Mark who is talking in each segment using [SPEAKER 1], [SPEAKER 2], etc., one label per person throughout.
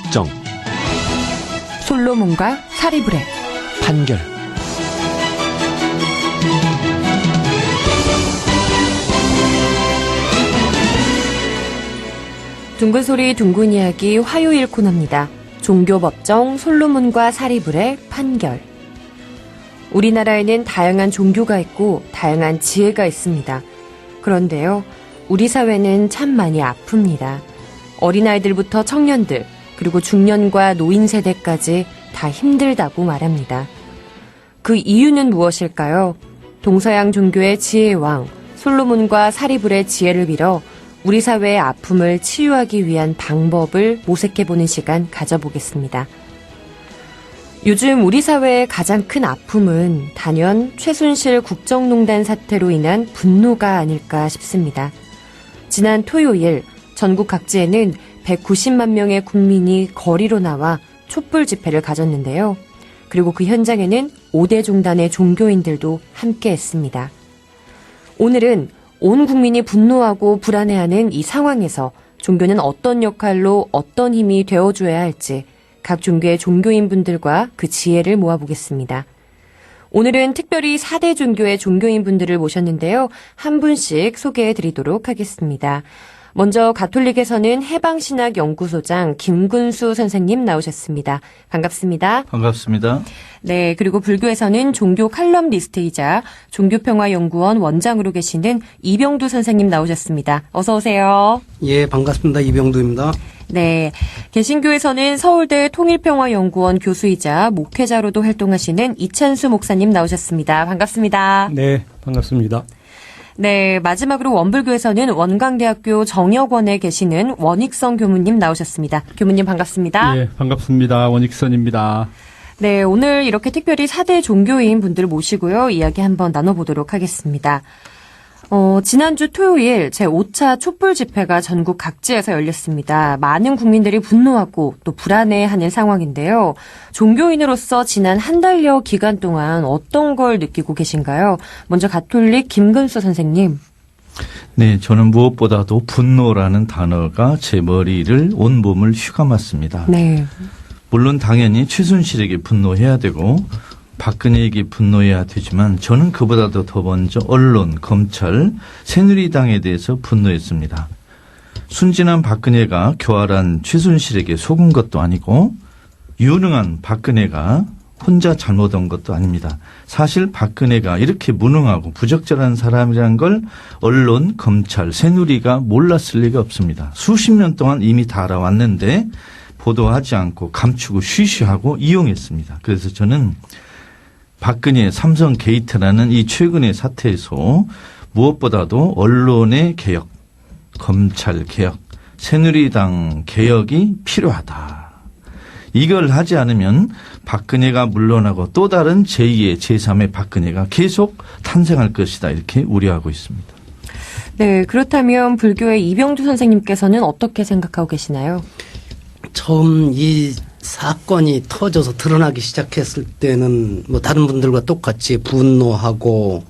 [SPEAKER 1] 법정,
[SPEAKER 2] 솔로몬과 사리브레,
[SPEAKER 1] 판결.
[SPEAKER 2] 둥근 소리 둥근 이야기 화요일 코너입니다. 종교법정 솔로몬과 사리브레 판결. 우리나라에는 다양한 종교가 있고 다양한 지혜가 있습니다. 그런데요, 우리 사회는 참 많이 아픕니다. 어린아이들부터 청년들, 그리고 중년과 노인 세대까지 다 힘들다고 말합니다. 그 이유는 무엇일까요? 동서양 종교의 지혜의 왕, 솔로몬과 사리불의 지혜를 빌어 우리 사회의 아픔을 치유하기 위한 방법을 모색해보는 시간 가져보겠습니다. 요즘 우리 사회의 가장 큰 아픔은 단연 최순실 국정농단 사태로 인한 분노가 아닐까 싶습니다. 지난 토요일 전국 각지에는 190만 명의 국민이 거리로 나와 촛불 집회를 가졌는데요. 그리고 그 현장에는 5대 종단의 종교인들도 함께했습니다. 오늘은 온 국민이 분노하고 불안해하는 이 상황에서 종교는 어떤 역할로 어떤 힘이 되어줘야 할지 각 종교의 종교인분들과 그 지혜를 모아보겠습니다. 오늘은 특별히 4대 종교의 종교인분들을 모셨는데요. 한 분씩 소개해드리도록 하겠습니다. 먼저 가톨릭에서는 해방신학연구소장 김근수 선생님 나오셨습니다. 반갑습니다.
[SPEAKER 3] 반갑습니다.
[SPEAKER 2] 네, 그리고 불교에서는 종교 칼럼니스트이자 종교평화연구원 원장으로 계시는 이병두 선생님 나오셨습니다. 어서 오세요.
[SPEAKER 4] 예, 반갑습니다. 이병두입니다.
[SPEAKER 2] 네, 개신교에서는 서울대 통일평화연구원 교수이자 목회자로도 활동하시는 이찬수 목사님 나오셨습니다. 반갑습니다.
[SPEAKER 5] 네, 반갑습니다.
[SPEAKER 2] 네, 마지막으로 원불교에서는 원광대학교 정혁원에 계시는 원익선 교무님 나오셨습니다. 교무님 반갑습니다.
[SPEAKER 5] 네, 반갑습니다. 원익선입니다.
[SPEAKER 2] 네, 오늘 이렇게 특별히 4대 종교인 분들을 모시고요. 이야기 한번 나눠보도록 하겠습니다. 지난주 토요일 제5차 촛불 집회가 전국 각지에서 열렸습니다. 많은 국민들이 분노하고 또 불안해하는 상황인데요. 종교인으로서 지난 한 달여 기간 동안 어떤 걸 느끼고 계신가요? 먼저 가톨릭 김근수 선생님.
[SPEAKER 3] 네, 저는 무엇보다도 분노라는 단어가 제 머리를 온몸을 휘감았습니다.
[SPEAKER 2] 네.
[SPEAKER 3] 물론 당연히 최순실에게 분노해야 되고 박근혜에게 분노해야 되지만 저는 그보다도 더 먼저 언론, 검찰, 새누리당에 대해서 분노했습니다. 순진한 박근혜가 교활한 최순실에게 속은 것도 아니고 유능한 박근혜가 혼자 잘못한 것도 아닙니다. 사실 박근혜가 이렇게 무능하고 부적절한 사람이라는 걸 언론, 검찰, 새누리가 몰랐을 리가 없습니다. 수십 년 동안 이미 다 알아왔는데 보도하지 않고 감추고 쉬쉬하고 이용했습니다. 그래서 저는 박근혜 삼성 게이트라는 이 최근의 사태에서 무엇보다도 언론의 개혁, 검찰 개혁, 새누리당 개혁이 필요하다. 이걸 하지 않으면 박근혜가 물러나고 또 다른 제2의 제3의 박근혜가 계속 탄생할 것이다. 이렇게 우려하고 있습니다.
[SPEAKER 2] 네, 그렇다면 불교의 이병두 선생님께서는 어떻게 생각하고 계시나요?
[SPEAKER 4] 처음 이 사건이 터져서 드러나기 시작했을 때는 뭐 다른 분들과 똑같이 분노하고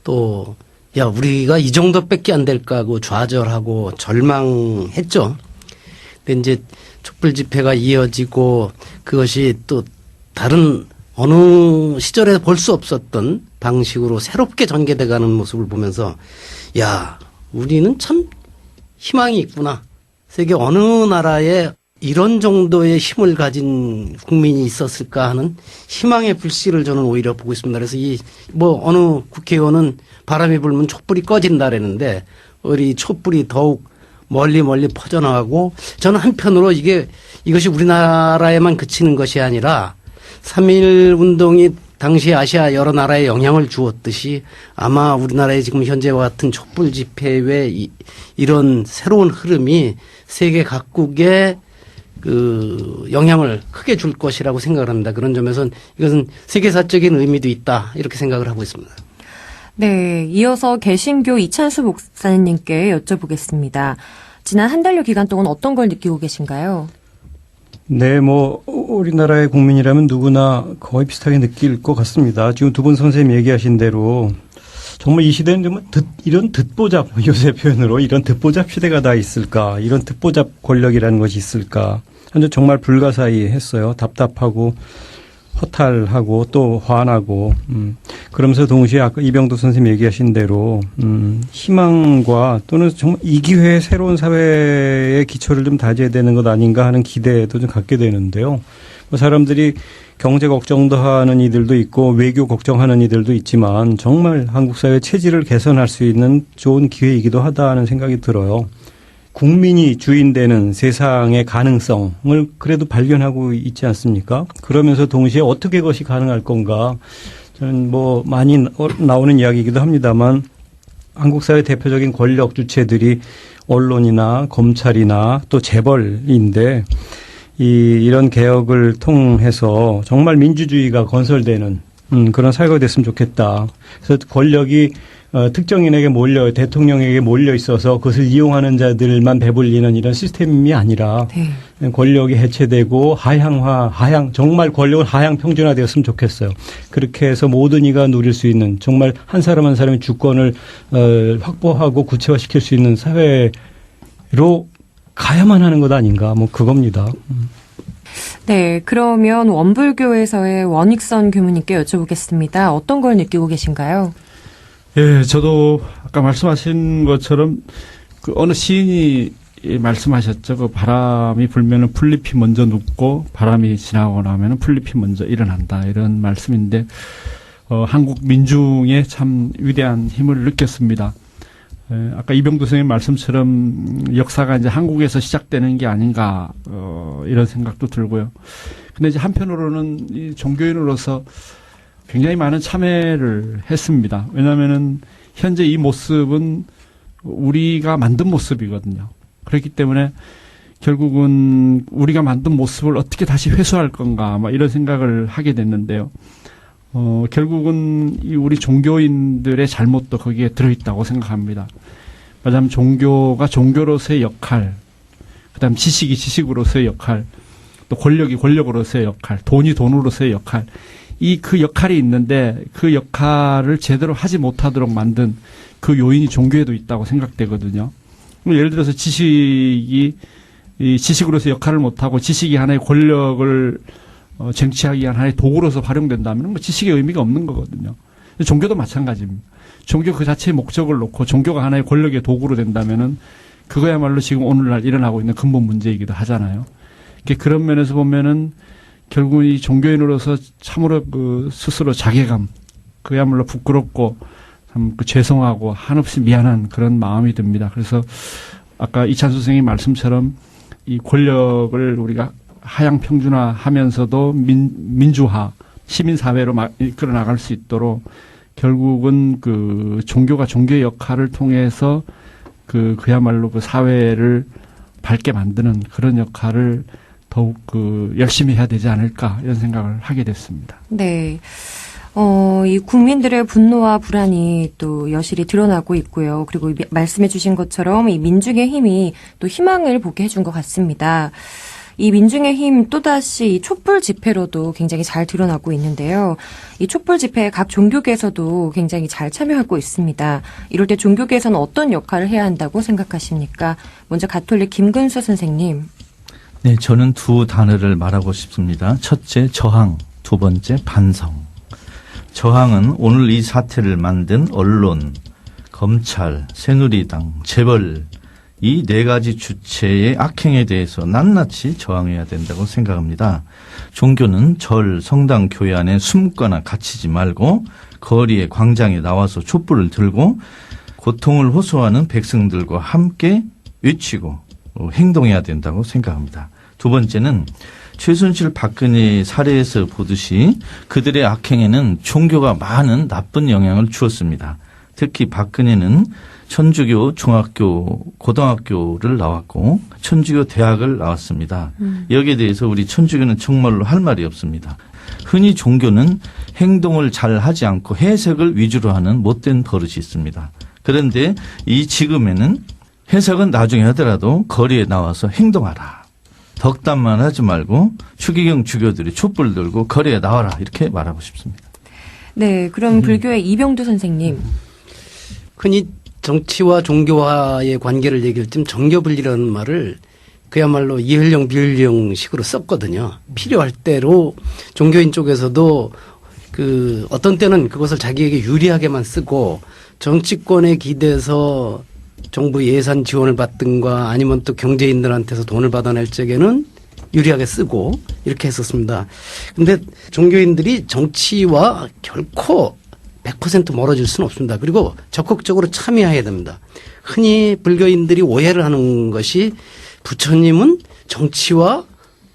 [SPEAKER 4] 또 야, 우리가 이 정도밖에 안 될까 하고 좌절하고 절망했죠. 근데 이제 촛불 집회가 이어지고 그것이 또 다른 어느 시절에 볼 수 없었던 방식으로 새롭게 전개돼 가는 모습을 보면서 야, 우리는 참 희망이 있구나. 세계 어느 나라에 이런 정도의 힘을 가진 국민이 있었을까 하는 희망의 불씨를 저는 오히려 보고 있습니다. 그래서 어느 국회의원은 바람이 불면 촛불이 꺼진다라는데 우리 촛불이 더욱 멀리 퍼져나가고 저는 한편으로 이것이 우리나라에만 그치는 것이 아니라 3.1 운동이 당시 아시아 여러 나라에 영향을 주었듯이 아마 우리나라의 지금 현재와 같은 촛불 집회 외 이런 새로운 흐름이 세계 각국에 그 영향을 크게 줄 것이라고 생각을 합니다. 그런 점에서는 이것은 세계사적인 의미도 있다 이렇게 생각을 하고 있습니다.
[SPEAKER 2] 네, 이어서 개신교 이찬수 목사님께 여쭤보겠습니다. 지난 한 달여 기간 동안 어떤 걸 느끼고 계신가요?
[SPEAKER 5] 네, 우리나라의 국민이라면 누구나 거의 비슷하게 느낄 것 같습니다. 지금 두 분 선생님 얘기하신 대로 정말 이 시대는 정말 이런 듣보잡, 요새 표현으로 이런 듣보잡 시대가 다 있을까? 이런 듣보잡 권력이라는 것이 있을까? 현재 정말 불가사의했어요. 답답하고 허탈하고 또 화나고 그러면서 동시에 아까 이병도 선생님 얘기하신 대로 희망과 또는 정말 이 기회에 새로운 사회의 기초를 좀 다져야 되는 것 아닌가 하는 기대도 좀 갖게 되는데요. 뭐 사람들이 경제 걱정도 하는 이들도 있고 외교 걱정하는 이들도 있지만 정말 한국 사회 체질을 개선할 수 있는 좋은 기회이기도 하다 하는 생각이 들어요. 국민이 주인되는 세상의 가능성을 그래도 발견하고 있지 않습니까? 그러면서 동시에 어떻게 그것이 가능할 건가? 저는 뭐 많이 나오는 이야기이기도 합니다만 한국 사회 대표적인 권력 주체들이 언론이나 검찰이나 또 재벌인데 이런 개혁을 통해서 정말 민주주의가 건설되는 그런 사회가 됐으면 좋겠다. 그래서 권력이 특정인에게 대통령에게 몰려 있어서 그것을 이용하는 자들만 배불리는 이런 시스템이 아니라 네. 권력이 해체되고 정말 권력은 하향 평준화되었으면 좋겠어요. 그렇게 해서 모든 이가 누릴 수 있는 정말 한 사람 한 사람의 주권을 확보하고 구체화시킬 수 있는 사회로 가야만 하는 것 아닌가, 뭐 그겁니다.
[SPEAKER 2] 네, 그러면 원불교에서의 원익선 교무님께 여쭤보겠습니다. 어떤 걸 느끼고 계신가요?
[SPEAKER 1] 예, 저도 아까 말씀하신 것처럼 그 어느 시인이 말씀하셨죠. 그 바람이 불면은 풀잎이 먼저 눕고 바람이 지나고 나면은 풀잎이 먼저 일어난다. 이런 말씀인데, 한국 민중의 참 위대한 힘을 느꼈습니다. 아까 이병도 선생님 말씀처럼 역사가 이제 한국에서 시작되는 게 아닌가, 이런 생각도 들고요. 근데 이제 한편으로는 이 종교인으로서 굉장히 많은 참여를 했습니다. 왜냐하면은 현재 이 모습은 우리가 만든 모습이거든요. 그렇기 때문에 결국은 우리가 만든 모습을 어떻게 다시 회수할 건가, 막 이런 생각을 하게 됐는데요. 결국은 이 우리 종교인들의 잘못도 거기에 들어있다고 생각합니다. 말하자면 종교가 종교로서의 역할, 그다음 지식이 지식으로서의 역할, 또 권력이 권력으로서의 역할, 돈이 돈으로서의 역할, 그 역할이 있는데 그 역할을 제대로 하지 못하도록 만든 그 요인이 종교에도 있다고 생각되거든요. 예를 들어서 지식이 이 지식으로서 역할을 못하고 지식이 하나의 권력을 쟁취하기 위한 하나의 도구로서 활용된다면 뭐 지식의 의미가 없는 거거든요. 종교도 마찬가지입니다. 종교 그 자체의 목적을 놓고 종교가 하나의 권력의 도구로 된다면은 그거야말로 지금 오늘날 일어나고 있는 근본 문제이기도 하잖아요. 그런 면에서 보면은 결국 이 종교인으로서 참으로 그 스스로 자괴감, 그야말로 부끄럽고 참 그 죄송하고 한없이 미안한 그런 마음이 듭니다. 그래서 아까 이찬수 선생님 말씀처럼 이 권력을 우리가 하향 평준화하면서도 민주화, 시민사회로 이끌어 나갈 수 있도록 결국은 그 종교가 종교의 역할을 통해서 그야말로 그 사회를 밝게 만드는 그런 역할을 더욱 열심히 해야 되지 않을까 이런 생각을 하게 됐습니다.
[SPEAKER 2] 네. 이 국민들의 분노와 불안이 또 여실히 드러나고 있고요. 그리고 말씀해 주신 것처럼 이 민중의 힘이 또 희망을 보게 해준 것 같습니다. 이 민중의 힘 또다시 이 촛불 집회로도 굉장히 잘 드러나고 있는데요. 이 촛불 집회에 각 종교계에서도 굉장히 잘 참여하고 있습니다. 이럴 때 종교계에서는 어떤 역할을 해야 한다고 생각하십니까? 먼저 가톨릭 김근수 선생님.
[SPEAKER 3] 네, 저는 두 단어를 말하고 싶습니다. 첫째, 저항. 두 번째, 반성. 저항은 오늘 이 사태를 만든 언론, 검찰, 새누리당, 재벌, 이 네 가지 주체의 악행에 대해서 낱낱이 저항해야 된다고 생각합니다. 종교는 절, 성당, 교회 안에 숨거나 갇히지 말고 거리에 광장에 나와서 촛불을 들고 고통을 호소하는 백성들과 함께 외치고 행동해야 된다고 생각합니다. 두 번째는 최순실 박근혜 사례에서 보듯이 그들의 악행에는 종교가 많은 나쁜 영향을 주었습니다. 특히 박근혜는 천주교 중학교, 고등학교를 나왔고 천주교 대학을 나왔습니다. 여기에 대해서 우리 천주교는 정말로 할 말이 없습니다. 흔히 종교는 행동을 잘 하지 않고 해석을 위주로 하는 못된 버릇이 있습니다. 그런데 이 지금에는 해석은 나중에 하더라도 거리에 나와서 행동하라. 덕담만 하지 말고 추기경 주교들이 촛불 들고 거리에 나와라 이렇게 말하고 싶습니다.
[SPEAKER 2] 네, 그럼 불교의 이병두 선생님.
[SPEAKER 4] 흔히 정치와 종교와의 관계를 얘기할 때 정교분리라는 말을 그야말로 이을령 비을령식으로 썼거든요. 필요할 대로 종교인 쪽에서도 그 어떤 때는 그것을 자기에게 유리하게만 쓰고 정치권에 기대서 정부 예산 지원을 받든가 아니면 또 경제인들한테서 돈을 받아낼 적에는 유리하게 쓰고 이렇게 했었습니다. 근데 종교인들이 정치와 결코 100% 멀어질 수는 없습니다. 그리고 적극적으로 참여해야 됩니다. 흔히 불교인들이 오해를 하는 것이 부처님은 정치와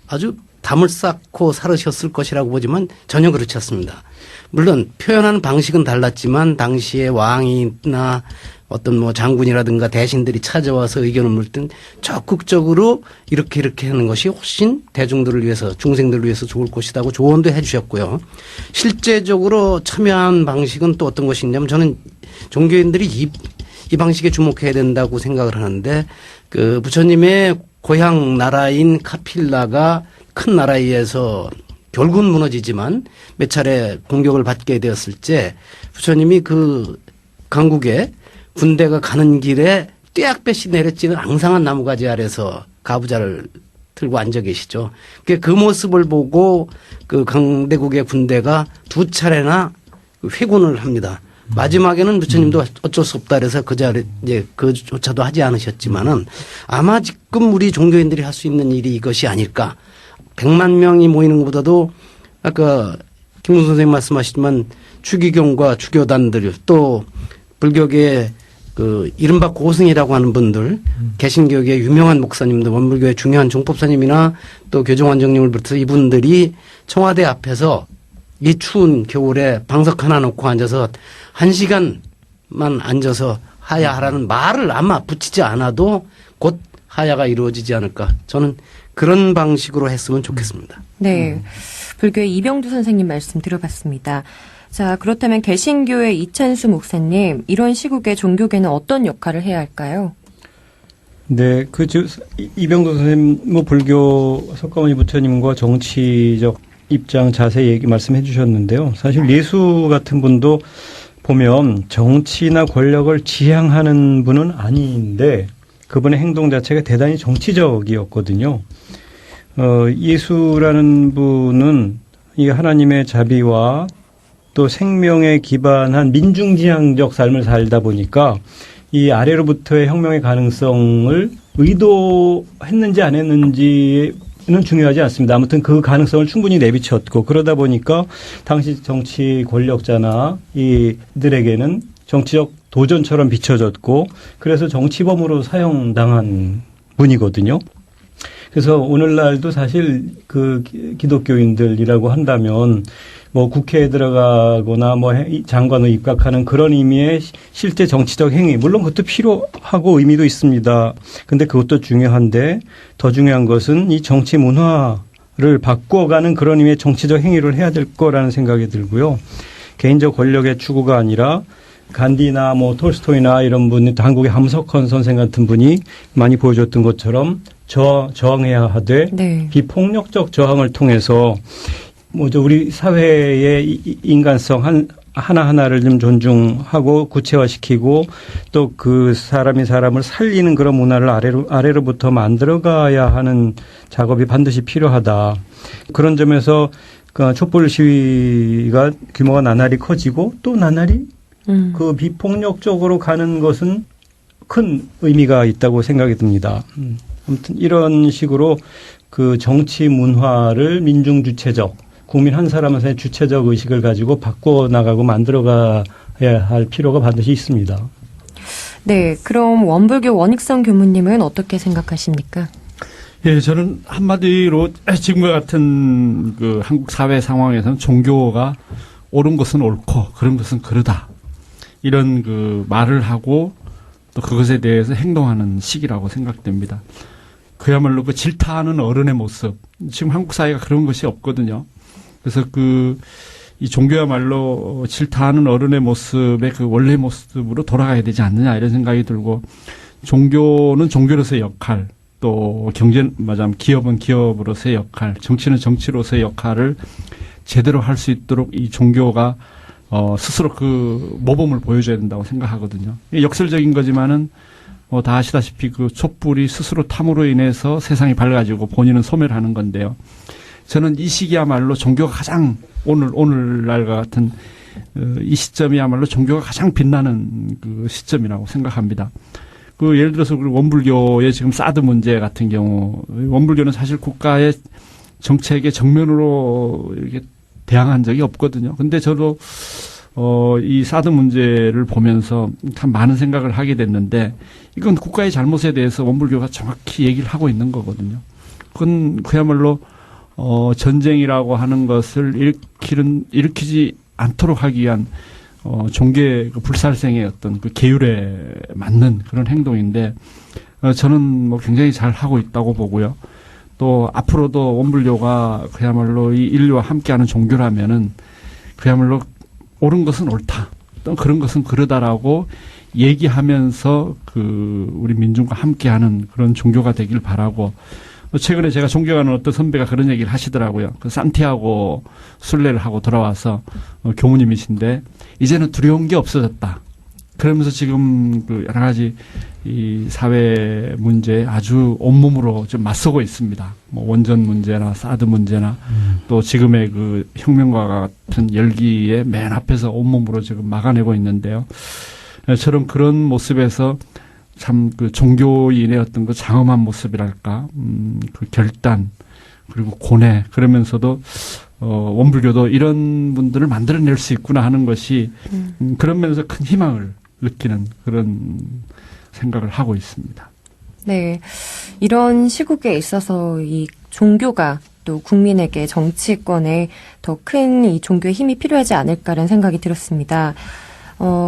[SPEAKER 4] 아주 담을 쌓고 살으셨을 것이라고 보지만 전혀 그렇지 않습니다. 물론 표현하는 방식은 달랐지만 당시에 왕이나 어떤 뭐 장군이라든가 대신들이 찾아와서 의견을 물을 땐 적극적으로 이렇게 하는 것이 훨씬 대중들을 위해서 중생들을 위해서 좋을 것이라고 조언도 해 주셨고요. 실제적으로 참여한 방식은 또 어떤 것이 있냐면 저는 종교인들이 이 방식에 주목해야 된다고 생각을 하는데 그 부처님의 고향 나라인 카필라가 큰 나라에 의해서 결국은 무너지지만 몇 차례 공격을 받게 되었을 때 부처님이 그 강국에 군대가 가는 길에 떼약볕이 내려지는 앙상한 나무가지 아래서 가부좌를 들고 앉아 계시죠. 그 모습을 보고 그 강대국의 군대가 두 차례나 회군을 합니다. 마지막에는 부처님도 어쩔 수 없다 그래서 그 자리 이제 그조차도 하지 않으셨지만은 아마 지금 우리 종교인들이 할 수 있는 일이 이것이 아닐까. 100만 명이 모이는 것보다도 아까 김웅 선생님 말씀하시지만 추기경과 주교단들 또 불교계의 그 이른바 고승이라고 하는 분들 개신교계의 유명한 목사님들 원불교의 중요한 종법사님이나 또 교정원장님을 비롯해서 이분들이 청와대 앞에서 이 추운 겨울에 방석 하나 놓고 앉아서 1시간만 앉아서 하야하라는 말을 아마 붙이지 않아도 곧 하야가 이루어지지 않을까. 저는 그런 방식으로 했으면 좋겠습니다.
[SPEAKER 2] 네. 불교의 이병두 선생님 말씀 들어봤습니다. 자, 그렇다면 개신교의 이찬수 목사님, 이런 시국에 종교계는 어떤 역할을 해야 할까요?
[SPEAKER 5] 네, 이병도 선생님, 뭐 불교 석가모니 부처님과 정치적 입장 자세히 말씀해 주셨는데요. 사실 예수 같은 분도 보면 정치나 권력을 지향하는 분은 아닌데 그분의 행동 자체가 대단히 정치적이었거든요. 예수라는 분은 이 하나님의 자비와 또 생명에 기반한 민중지향적 삶을 살다 보니까 이 아래로부터의 혁명의 가능성을 의도했는지 안 했는지는 중요하지 않습니다. 아무튼 그 가능성을 충분히 내비쳤고 그러다 보니까 당시 정치 권력자나 이들에게는 정치적 도전처럼 비춰졌고 그래서 정치범으로 사형당한 분이거든요. 그래서 오늘날도 사실 그 기독교인들이라고 한다면 뭐 국회에 들어가거나 뭐 장관으로 입각하는 그런 의미의 실제 정치적 행위, 물론 그것도 필요하고 의미도 있습니다. 근데 그것도 중요한데 더 중요한 것은 이 정치 문화를 바꿔가는 그런 의미의 정치적 행위를 해야 될 거라는 생각이 들고요. 개인적 권력의 추구가 아니라 간디나 뭐 톨스토이나 이런 분이 한국의 함석헌 선생 같은 분이 많이 보여줬던 것처럼 저항해야 하되
[SPEAKER 2] 네.
[SPEAKER 5] 비폭력적 저항을 통해서 뭐죠 우리 사회의 인간성 하나하나를 좀 존중하고 구체화시키고 또 그 사람이 사람을 살리는 그런 문화를 아래로부터 만들어가야 하는 작업이 반드시 필요하다. 그런 점에서 그 촛불 시위가 규모가 나날이 커지고 또 나날이 그 비폭력적으로 가는 것은 큰 의미가 있다고 생각이 듭니다. 아무튼 이런 식으로 그 정치 문화를 민중 주체적, 국민 한 사람의 주체적 의식을 가지고 바꿔나가고 만들어가야 할 필요가 반드시 있습니다.
[SPEAKER 2] 네, 그럼 원불교 원익성 교무님은 어떻게 생각하십니까?
[SPEAKER 1] 예, 저는 한마디로 지금과 같은 그 한국 사회 상황에서는 종교가 옳은 것은 옳고 그런 것은 그르다. 이런 그 말을 하고 또 그것에 대해서 행동하는 시기라고 생각됩니다. 그야말로 그 질타하는 어른의 모습. 지금 한국 사회가 그런 것이 없거든요. 그래서 이 종교야말로 질타하는 어른의 모습의 그 원래 모습으로 돌아가야 되지 않느냐 이런 생각이 들고 종교는 종교로서의 역할 또 기업은 기업으로서의 역할 정치는 정치로서의 역할을 제대로 할 수 있도록 이 종교가 스스로 그 모범을 보여줘야 된다고 생각하거든요. 이게 역설적인 거지만은 다 아시다시피 그 촛불이 스스로 탐으로 인해서 세상이 밝아지고 본인은 소멸하는 건데요. 저는 이 시기야말로 종교가 가장 오늘날과 같은 이 시점이야말로 종교가 가장 빛나는 그 시점이라고 생각합니다. 그 예를 들어서 원불교의 지금 사드 문제 같은 경우, 원불교는 사실 국가의 정책에 정면으로 이렇게 대항한 적이 없거든요. 근데 저도 이 사드 문제를 보면서 참 많은 생각을 하게 됐는데, 이건 국가의 잘못에 대해서 원불교가 정확히 얘기를 하고 있는 거거든요. 그건 그야말로 전쟁이라고 하는 것을 일으키지 않도록 하기 위한 종교의 그 불살생의 어떤 그 계율에 맞는 그런 행동인데, 저는 뭐 굉장히 잘 하고 있다고 보고요. 또 앞으로도 원불교가 그야말로 이 인류와 함께하는 종교라면은 그야말로 옳은 것은 옳다, 또 그런 것은 그러다라고 얘기하면서 그 우리 민중과 함께하는 그런 종교가 되길 바라고. 최근에 제가 존경하는 어떤 선배가 그런 얘기를 하시더라고요. 그 산티아고 순례를 하고 돌아와서 교무님이신데, 이제는 두려운 게 없어졌다. 그러면서 지금 그 여러 가지 이 사회 문제에 아주 온몸으로 좀 맞서고 있습니다. 뭐 원전 문제나 사드 문제나 또 지금의 그 혁명과 같은 열기에 맨 앞에서 온몸으로 지금 막아내고 있는데요. 저런 그런 모습에서 참 그 종교인의 어떤 그 장엄한 모습이랄까, 그 결단, 그리고 고뇌, 그러면서도 원불교도 이런 분들을 만들어낼 수 있구나 하는 것이 그런 면에서 큰 희망을 느끼는 그런 생각을 하고 있습니다.
[SPEAKER 2] 네. 이런 시국에 있어서 이 종교가 또 국민에게 정치권에 더 큰 이 종교의 힘이 필요하지 않을까라는 생각이 들었습니다.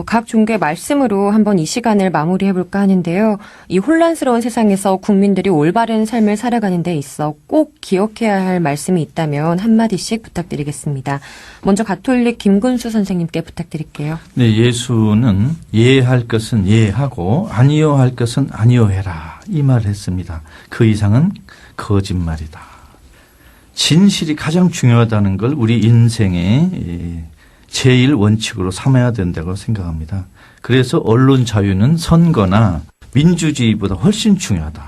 [SPEAKER 2] 각 종교의 말씀으로 한번 이 시간을 마무리해볼까 하는데요. 이 혼란스러운 세상에서 국민들이 올바른 삶을 살아가는 데 있어 꼭 기억해야 할 말씀이 있다면 한마디씩 부탁드리겠습니다. 먼저 가톨릭 김군수 선생님께 부탁드릴게요.
[SPEAKER 3] 네, 예수는 예할 것은 예하고 아니요 할 것은 아니요 해라, 이 말을 했습니다. 그 이상은 거짓말이다. 진실이 가장 중요하다는 걸 우리 인생의 제일 원칙으로 삼아야 된다고 생각합니다. 그래서 언론 자유는 선거나 민주주의보다 훨씬 중요하다.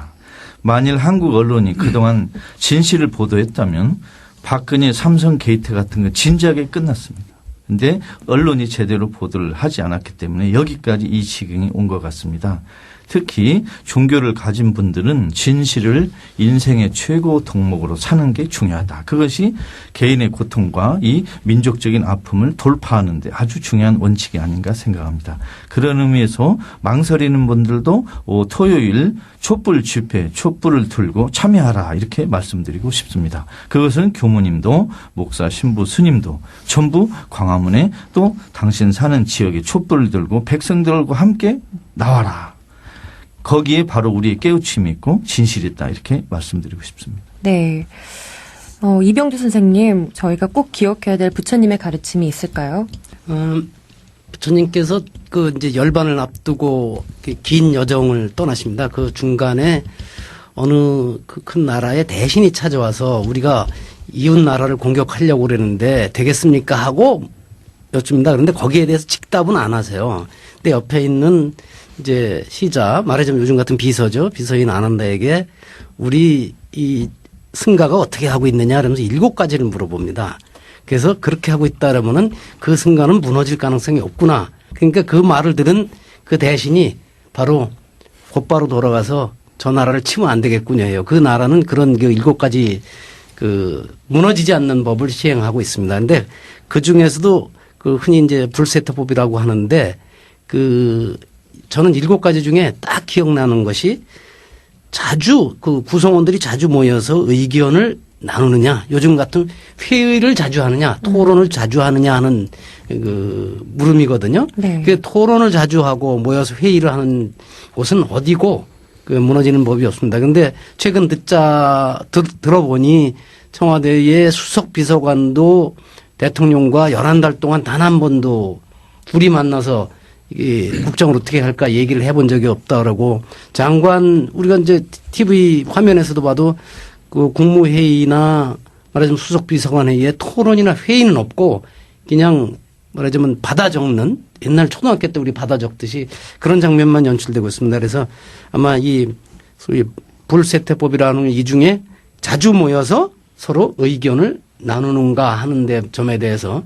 [SPEAKER 3] 만일 한국 언론이 그동안 진실을 보도했다면 박근혜 삼성 게이트 같은 건 진작에 끝났습니다. 그런데 언론이 제대로 보도를 하지 않았기 때문에 여기까지 이 지경이 온 것 같습니다. 특히 종교를 가진 분들은 진실을 인생의 최고 덕목으로 사는 게 중요하다. 그것이 개인의 고통과 이 민족적인 아픔을 돌파하는 데 아주 중요한 원칙이 아닌가 생각합니다. 그런 의미에서 망설이는 분들도 토요일 촛불 집회, 촛불을 들고 참여하라, 이렇게 말씀드리고 싶습니다. 그것은 교무님도 목사, 신부, 스님도 전부 광화문에 또 당신 사는 지역에 촛불을 들고 백성들과 함께 나와라. 거기에 바로 우리의 깨우침이 있고 진실이 있다, 이렇게 말씀드리고 싶습니다.
[SPEAKER 2] 네. 이병주 선생님, 저희가 꼭 기억해야 될 부처님의 가르침이 있을까요?
[SPEAKER 4] 부처님께서 그 이제 열반을 앞두고 긴 여정을 떠나십니다. 그 중간에 어느 그 큰 나라의 대신이 찾아와서 우리가 이웃 나라를 공격하려고 그러는데 되겠습니까 하고 여쭙니다. 그런데 거기에 대해서 직답은 안 하세요. 근데 옆에 있는 이제 시자, 말하자면 요즘 같은 비서죠. 비서인 아난다에게 우리 이 승가가 어떻게 하고 있느냐 하면서 7가지를 물어봅니다. 그래서 그렇게 하고 있다라면은 그 승가는 무너질 가능성이 없구나. 그러니까 그 말을 들은 그 대신이 바로 곧바로 돌아가서 저 나라를 치면 안 되겠군요 해요. 그 나라는 그런 그 7가지 그 무너지지 않는 법을 시행하고 있습니다. 근데 그 중에서도 그 흔히 이제 불세트법이라고 하는데 그 저는 7가지 중에 딱 기억나는 것이 자주 그 구성원들이 자주 모여서 의견을 나누느냐, 요즘 같은 회의를 자주 하느냐, 토론을 자주 하느냐 하는 그 물음이거든요.
[SPEAKER 2] 네.
[SPEAKER 4] 그 토론을 자주 하고 모여서 회의를 하는 곳은 어디고 그 무너지는 법이 없습니다. 그런데 최근 들어보니 청와대의 수석 비서관도 대통령과 11달 동안 단 한 번도 둘이 만나서 국정을 어떻게 할까 얘기를 해본 적이 없다라고 장관, 우리가 이제 TV 화면에서도 봐도 그 국무회의나 말하자면 수석비서관 회의에 토론이나 회의는 없고 그냥 말하자면 받아 적는 옛날 초등학교 때 우리 받아 적듯이 그런 장면만 연출되고 있습니다. 그래서 아마 이 소위 불세태법이라는 이 중에 자주 모여서 서로 의견을 나누는가 하는 데 점에 대해서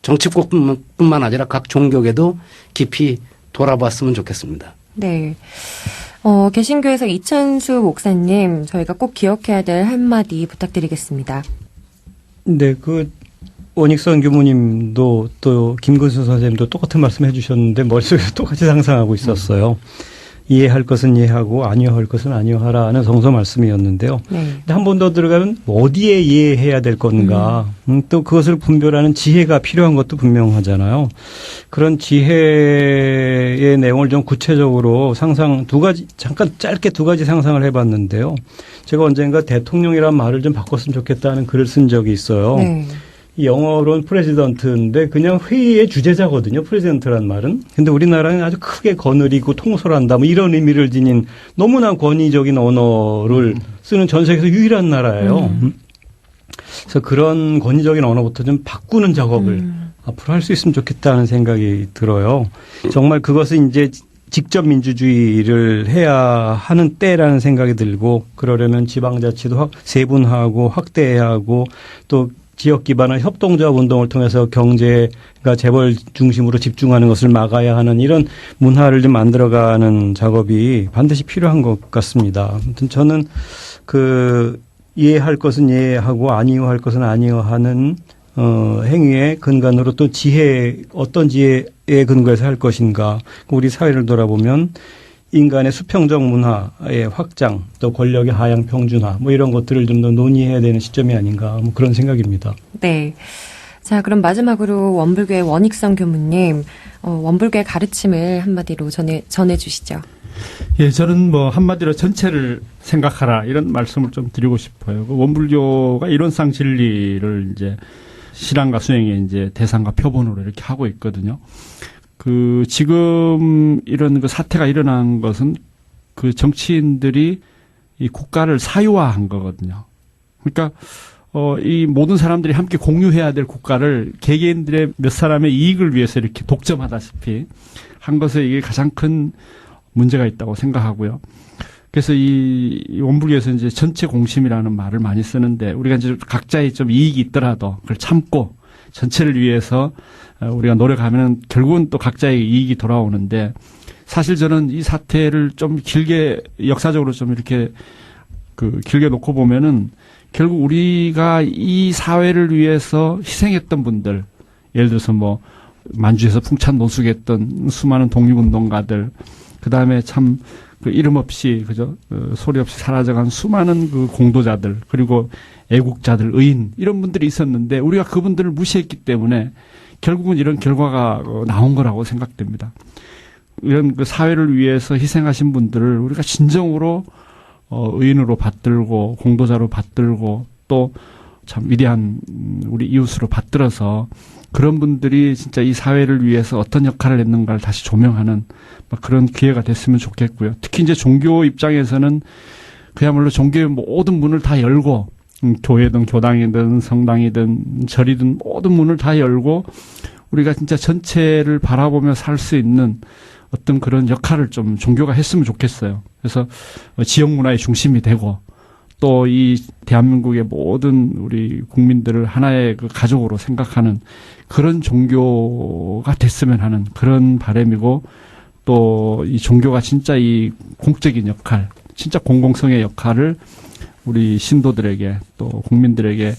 [SPEAKER 4] 정치권뿐만 아니라 각 종교계도 깊이 돌아봤으면 좋겠습니다.
[SPEAKER 2] 네. 개신교에서 이찬수 목사님, 저희가 꼭 기억해야 될 한마디 부탁드리겠습니다.
[SPEAKER 5] 네, 원익선 교무님도 또 김근수 선생님도 똑같은 말씀 해주셨는데 머릿속에서 똑같이 상상하고 있었어요. 이해할 것은 이해하고 아니할 것은 아니하라는 성서 말씀이었는데요.
[SPEAKER 2] 네.
[SPEAKER 5] 근데 한 번 더 들어가면 어디에 이해해야 될 건가, 또 그것을 분별하는 지혜가 필요한 것도 분명하잖아요. 그런 지혜의 내용을 좀 구체적으로 잠깐 짧게 두 가지 상상을 해봤는데요. 제가 언젠가 대통령이란 말을 좀 바꿨으면 좋겠다는 글을 쓴 적이 있어요.
[SPEAKER 2] 네.
[SPEAKER 5] 영어로는 프레지던트인데 그냥 회의의 주재자거든요. 프레지던트란 말은. 근데 우리나라는 아주 크게 거느리고 통솔한다, 뭐 이런 의미를 지닌 너무나 권위적인 언어를 쓰는 전 세계에서 유일한 나라예요. 그래서 그런 권위적인 언어부터 좀 바꾸는 작업을 앞으로 할 수 있으면 좋겠다는 생각이 들어요. 정말 그것은 이제 직접 민주주의를 해야 하는 때라는 생각이 들고, 그러려면 지방자치도 세분화하고 확대해야 하고, 또 지역 기반의 협동조합 운동을 통해서 경제가 재벌 중심으로 집중하는 것을 막아야 하는 이런 문화를 좀 만들어가는 작업이 반드시 필요한 것 같습니다. 아무튼 저는 이해할 것은 이해하고 아니할 것은 아니하는 행위의 근간으로 또 어떤 지혜에 근거해서 할 것인가. 우리 사회를 돌아보면 인간의 수평적 문화의 확장, 또 권력의 하향 평준화, 뭐 이런 것들을 좀 더 논의해야 되는 시점이 아닌가, 뭐 그런 생각입니다.
[SPEAKER 2] 네. 자, 그럼 마지막으로 원불교의 원익성 교무님, 원불교의 가르침을 한마디로 전해주시죠.
[SPEAKER 1] 예, 저는 뭐 한마디로 전체를 생각하라 이런 말씀을 좀 드리고 싶어요. 원불교가 이론상 진리를 이제 실행과 수행의 이제 대상과 표본으로 이렇게 하고 있거든요. 지금 이런 사태가 일어난 것은 정치인들이 이 국가를 사유화한 거거든요. 그러니까, 이 모든 사람들이 함께 공유해야 될 국가를 개개인들의 몇 사람의 이익을 위해서 이렇게 독점하다시피 한 것에 이게 가장 큰 문제가 있다고 생각하고요. 그래서 이 원불교에서 이제 전체 공심이라는 말을 많이 쓰는데, 우리가 이제 각자의 좀 이익이 있더라도 그걸 참고 전체를 위해서 우리가 노력하면 결국은 또 각자의 이익이 돌아오는데, 사실 저는 이 사태를 좀 길게 역사적으로 좀 이렇게 길게 놓고 보면은 결국 우리가 이 사회를 위해서 희생했던 분들, 예를 들어서 뭐 만주에서 풍찬 노숙했던 수많은 독립운동가들, 그 다음에 참 이름 없이 소리 없이 사라져간 수많은 공도자들, 그리고 애국자들, 의인, 이런 분들이 있었는데 우리가 그분들을 무시했기 때문에 결국은 이런 결과가 나온 거라고 생각됩니다. 이런 사회를 위해서 희생하신 분들을 우리가 진정으로 의인으로 받들고 공도자로 받들고 또 참 위대한 우리 이웃으로 받들어서 그런 분들이 진짜 이 사회를 위해서 어떤 역할을 했는가를 다시 조명하는 그런 기회가 됐으면 좋겠고요. 특히 이제 종교 입장에서는 그야말로 종교의 모든 문을 다 열고, 교회든 교당이든 성당이든 절이든 모든 문을 다 열고 우리가 진짜 전체를 바라보며 살 수 있는 어떤 그런 역할을 좀 종교가 했으면 좋겠어요. 그래서 지역 문화의 중심이 되고 또 이 대한민국의 모든 우리 국민들을 하나의 가족으로 생각하는 그런 종교가 됐으면 하는 그런 바람이고, 또 이 종교가 진짜 이 공적인 역할, 진짜 공공성의 역할을 우리 신도들에게 또 국민들에게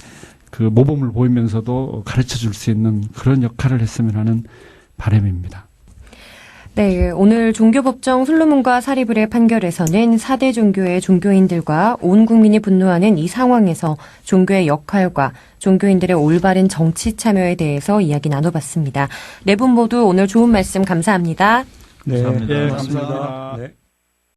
[SPEAKER 1] 모범을 보이면서도 가르쳐 줄 수 있는 그런 역할을 했으면 하는 바람입니다.
[SPEAKER 2] 네, 오늘 종교법정 솔로몬과 사리불의 판결에서는 4대 종교의 종교인들과 온 국민이 분노하는 이 상황에서 종교의 역할과 종교인들의 올바른 정치 참여에 대해서 이야기 나눠봤습니다. 네 분 모두 오늘 좋은 말씀 감사합니다.
[SPEAKER 5] 네,
[SPEAKER 3] 감사합니다.
[SPEAKER 1] 감사합니다.
[SPEAKER 5] 네.